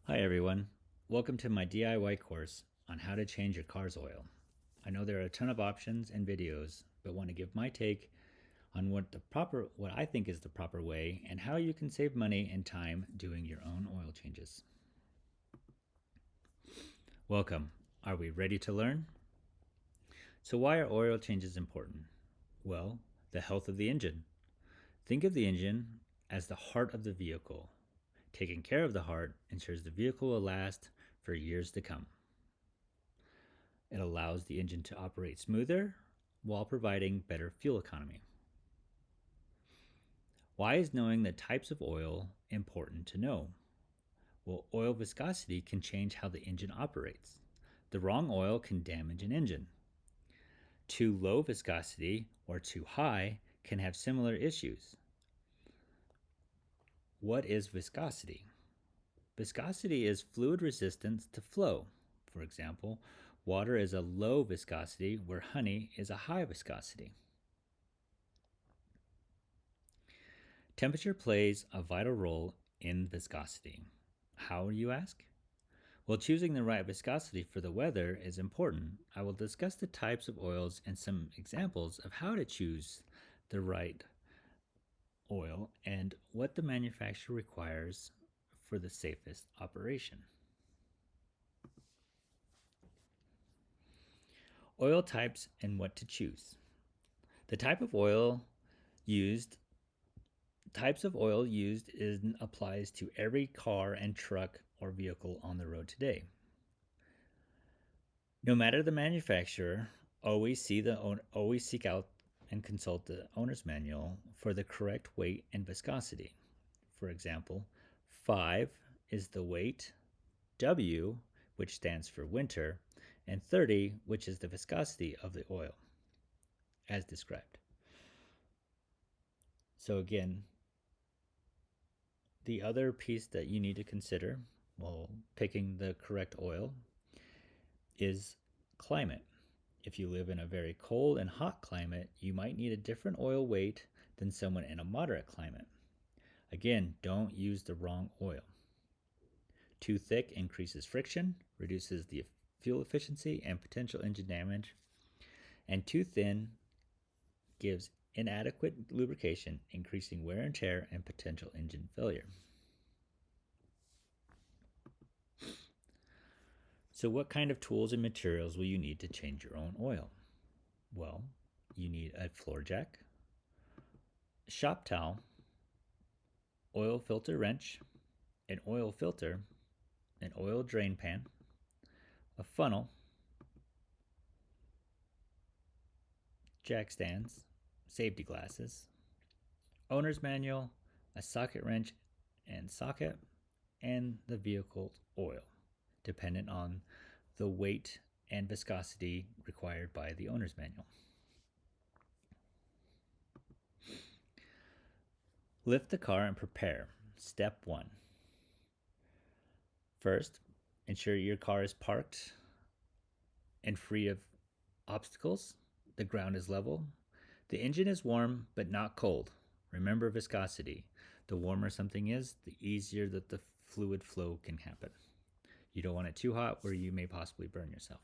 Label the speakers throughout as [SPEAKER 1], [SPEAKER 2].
[SPEAKER 1] Hi everyone, welcome to my DIY course on how to change your car's oil. I know there are a ton of options and videos, but want to give my take on what I think is the proper way and how you can save money and time doing your own oil changes. Welcome. Are we ready to learn? So why are oil changes important? Well, the health of the engine. Think of the engine as the heart of the vehicle. Taking care of the heart ensures the vehicle will last for years to come. It allows the engine to operate smoother while providing better fuel economy. Why is knowing the types of oil important to know? Well, oil viscosity can change how the engine operates. The wrong oil can damage an engine. Too low viscosity or too high can have similar issues. What is viscosity? Viscosity is fluid resistance to flow. For example, water is a low viscosity where honey is a high viscosity. Temperature plays a vital role in viscosity. How, you ask? Well, choosing the right viscosity for the weather is important. I will discuss the types of oils and some examples of how to choose the right oil and what the manufacturer requires for the safest operation. Oil types and what to choose. The used types of oil used applies to every car and truck or vehicle on the road today. No matter the manufacturer, always seek out and consult the owner's manual for the correct weight and viscosity. For example, 5 is the weight, W, which stands for winter, and 30, which is the viscosity of the oil, as described. So again, the other piece that you need to consider while picking the correct oil is climate. If you live in a very cold and hot climate, you might need a different oil weight than someone in a moderate climate. Again, don't use the wrong oil. Too thick increases friction, reduces the fuel efficiency and potential engine damage, and too thin gives inadequate lubrication, increasing wear and tear and potential engine failure. So what kind of tools and materials will you need to change your own oil? Well, you need a floor jack, a shop towel, oil filter wrench, an oil filter, an oil drain pan, a funnel, jack stands, safety glasses, owner's manual, a socket wrench and socket, and the vehicle oil, dependent on the weight and viscosity required by the owner's manual. Lift the car and prepare. Step 1. First, ensure your car is parked and free of obstacles. The ground is level. The engine is warm but not cold. Remember viscosity. The warmer something is, the easier that the fluid flow can happen. You don't want it too hot where you may possibly burn yourself.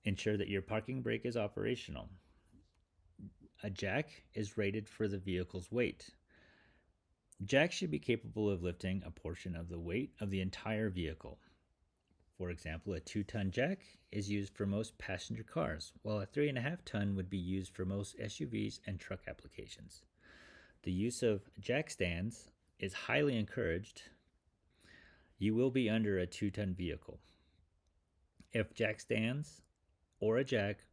[SPEAKER 1] Ensure that your parking brake is operational. A jack is rated for the vehicle's weight. Jacks should be capable of lifting a portion of the weight of the entire vehicle. For example, a 2-ton jack is used for most passenger cars, while a 3.5-ton would be used for most SUVs and truck applications. The use of jack stands is highly encouraged. You will be under a 2-ton vehicle. If jack stands or a jack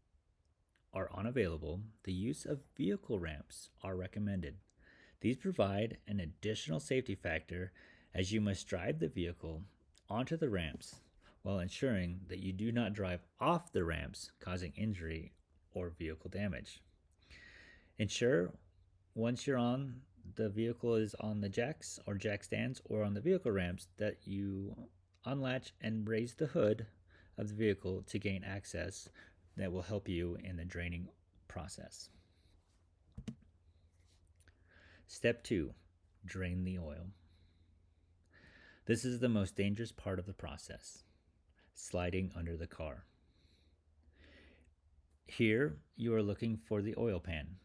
[SPEAKER 1] are unavailable, the use of vehicle ramps are recommended. These provide an additional safety factor as you must drive the vehicle onto the ramps while ensuring that you do not drive off the ramps, causing injury or vehicle damage. Ensure once the vehicle is on the jacks or jack stands or on the vehicle ramps that you unlatch and raise the hood of the vehicle to gain access that will help you in the draining process. Step 2, drain the oil. This is the most dangerous part of the process, sliding under the car. Here, you are looking for the oil pan.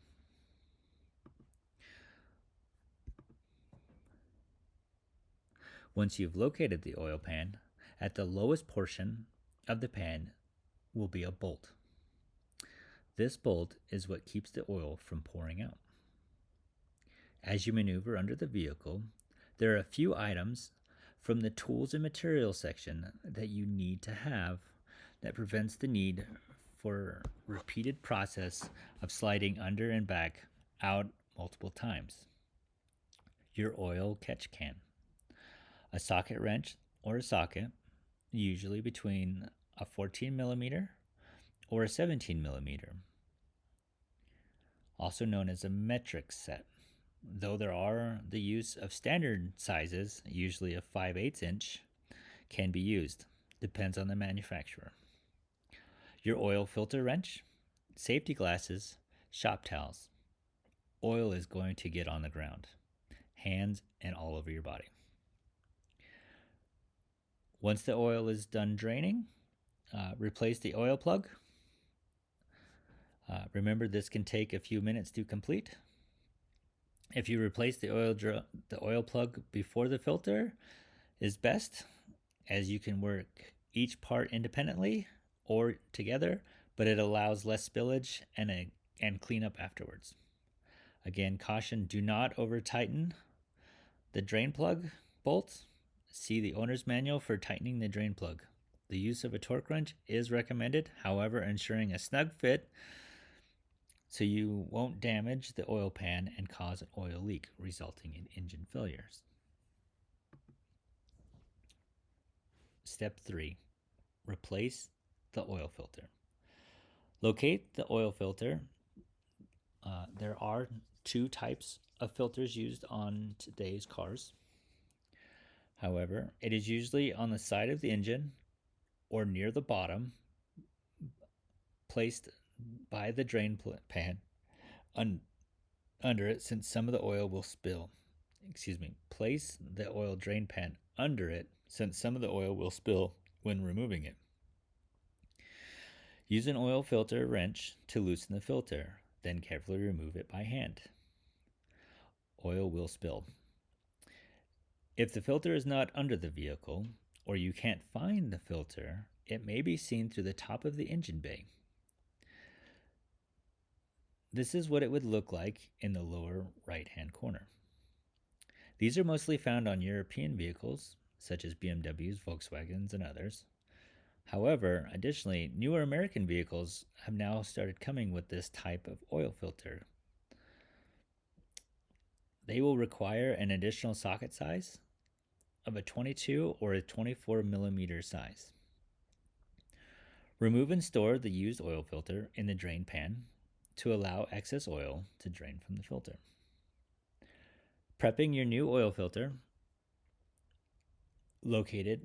[SPEAKER 1] Once you've located the oil pan, at the lowest portion of the pan will be a bolt. This bolt is what keeps the oil from pouring out. As you maneuver under the vehicle, there are a few items from the tools and materials section that you need to have that prevents the need for repeated process of sliding under and back out multiple times. Your oil catch can, a socket wrench or a socket, usually between a 14 millimeter or a 17 millimeter, also known as a metric set. Though there are the use of standard sizes, usually a 5/8 inch, can be used. Depends on the manufacturer. Your oil filter wrench, safety glasses, shop towels. Oil is going to get on the ground, hands, and all over your body. Once the oil is done draining, replace the oil plug. Remember, this can take a few minutes to complete. If you replace the oil plug before the filter is best, as you can work each part independently or together, but it allows less spillage and cleanup afterwards. Again, caution, do not over tighten the drain plug bolts. See the owner's manual for tightening the drain plug. The use of a torque wrench is recommended, however, ensuring a snug fit so you won't damage the oil pan and cause an oil leak, resulting in engine failures. Step 3. Replace the oil filter. Locate the oil filter. There are 2 types of filters used on today's cars. However, it is usually on the side of the engine or near the bottom, placed by the drain pan under it, since some of the oil will spill. Place the oil drain pan under it, since some of the oil will spill when removing it. Use an oil filter wrench to loosen the filter, then carefully remove it by hand. Oil will spill. If the filter is not under the vehicle, or you can't find the filter, it may be seen through the top of the engine bay. This is what it would look like in the lower right-hand corner. These are mostly found on European vehicles, such as BMWs, Volkswagens, and others. However, additionally, newer American vehicles have now started coming with this type of oil filter. They will require an additional socket size of a 22 or a 24 millimeter size. Remove and store the used oil filter in the drain pan to allow excess oil to drain from the filter. Prepping your new oil filter. Locate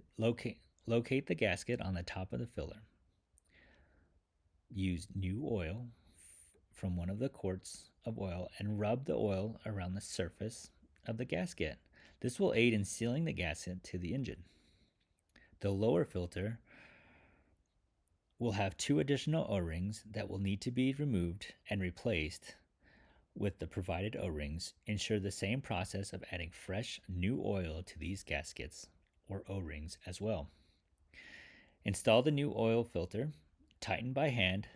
[SPEAKER 1] the gasket on the top of the filler. Use new oil from one of the quarts of oil and rub the oil around the surface of the gasket. This will aid in sealing the gasket to the engine. The lower filter will have 2 additional O-rings that will need to be removed and replaced with the provided O-rings. Ensure the same process of adding fresh new oil to these gaskets or O-rings as well. Install the new oil filter. Tighten by hand,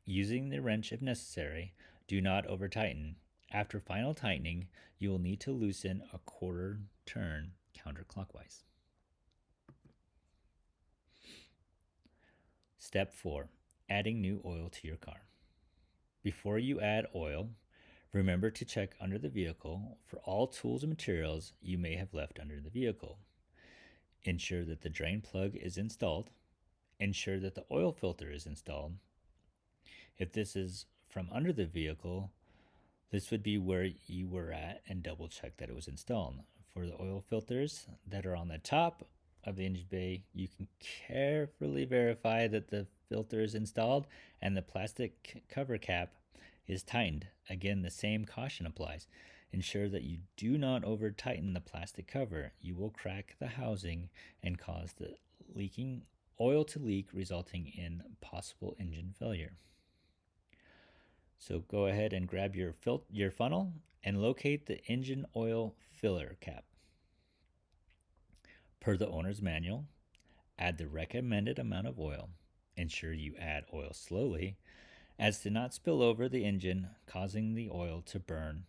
[SPEAKER 1] using the wrench if necessary. Do not over tighten. After final tightening, you will need to loosen a quarter turn counterclockwise. Step 4. Adding new oil to your car. Before you add oil, remember to check under the vehicle for all tools and materials you may have left under the vehicle. Ensure that the drain plug is installed. Ensure that the oil filter is installed. If this is from under the vehicle, this would be where you were at, and double check that it was installed. For the oil filters that are on the top of the engine bay, you can carefully verify that the filter is installed and the plastic cover cap is tightened. Again, the same caution applies. Ensure that you do not over tighten the plastic cover. You will crack the housing and cause the leaking oil to leak, resulting in possible engine failure. So go ahead and grab your funnel and locate the engine oil filler cap. Per the owner's manual, add the recommended amount of oil. Ensure you add oil slowly as to not spill over the engine, causing the oil to burn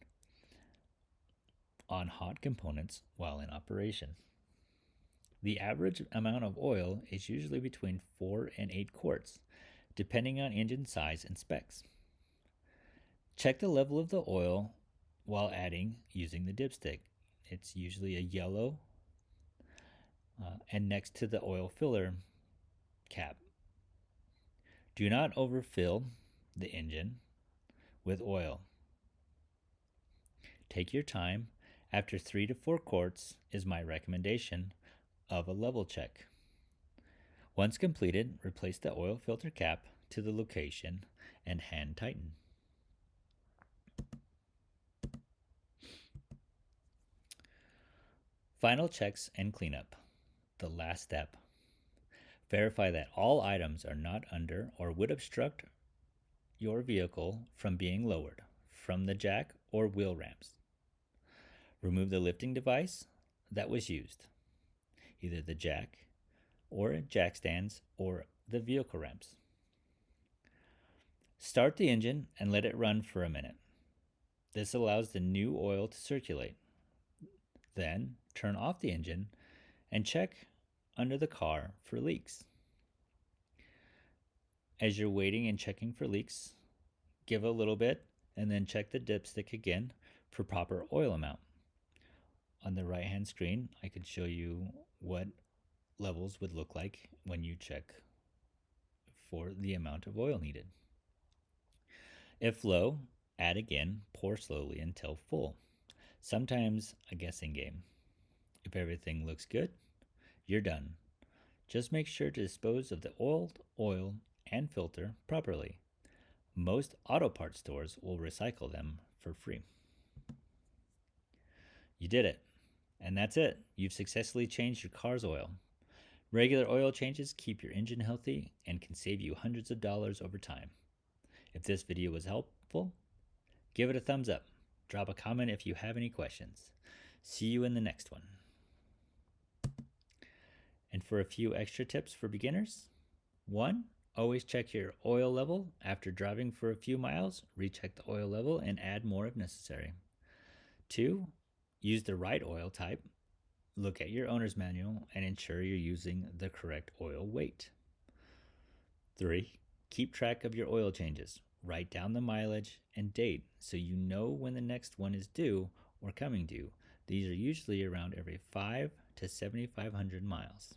[SPEAKER 1] on hot components while in operation. The average amount of oil is usually between 4 and 8 quarts, depending on engine size and specs. Check the level of the oil while adding using the dipstick. It's usually a yellow and next to the oil filler cap. Do not overfill the engine with oil. Take your time. After 3 to 4 quarts is my recommendation of a level check. Once completed, replace the oil filter cap to the location and hand tighten. Final checks and cleanup. The last step. Verify that all items are not under or would obstruct your vehicle from being lowered from the jack or wheel ramps. Remove the lifting device that was used, either the jack or jack stands or the vehicle ramps. Start the engine and let it run for a minute. This allows the new oil to circulate. Then turn off the engine and check under the car for leaks. As you're waiting and checking for leaks, give a little bit and then check the dipstick again for proper oil amount. On the right hand screen, I could show you what levels would look like when you check for the amount of oil needed. If low, add again, pour slowly until full. Sometimes a guessing game. If everything looks good, you're done. Just make sure to dispose of the old oil and filter properly. Most auto parts stores will recycle them for free. You did it. And that's it. You've successfully changed your car's oil. Regular oil changes keep your engine healthy and can save you hundreds of dollars over time. If this video was helpful, give it a thumbs up. Drop a comment if you have any questions. See you in the next one. And for a few extra tips for beginners, 1. Always check your oil level. After driving for a few miles, recheck the oil level and add more if necessary. 2. Use the right oil type. Look at your owner's manual and ensure you're using the correct oil weight. 3. Keep track of your oil changes. Write down the mileage and date so you know when the next one is due or coming due. These are usually around every 5 to 7,500 miles.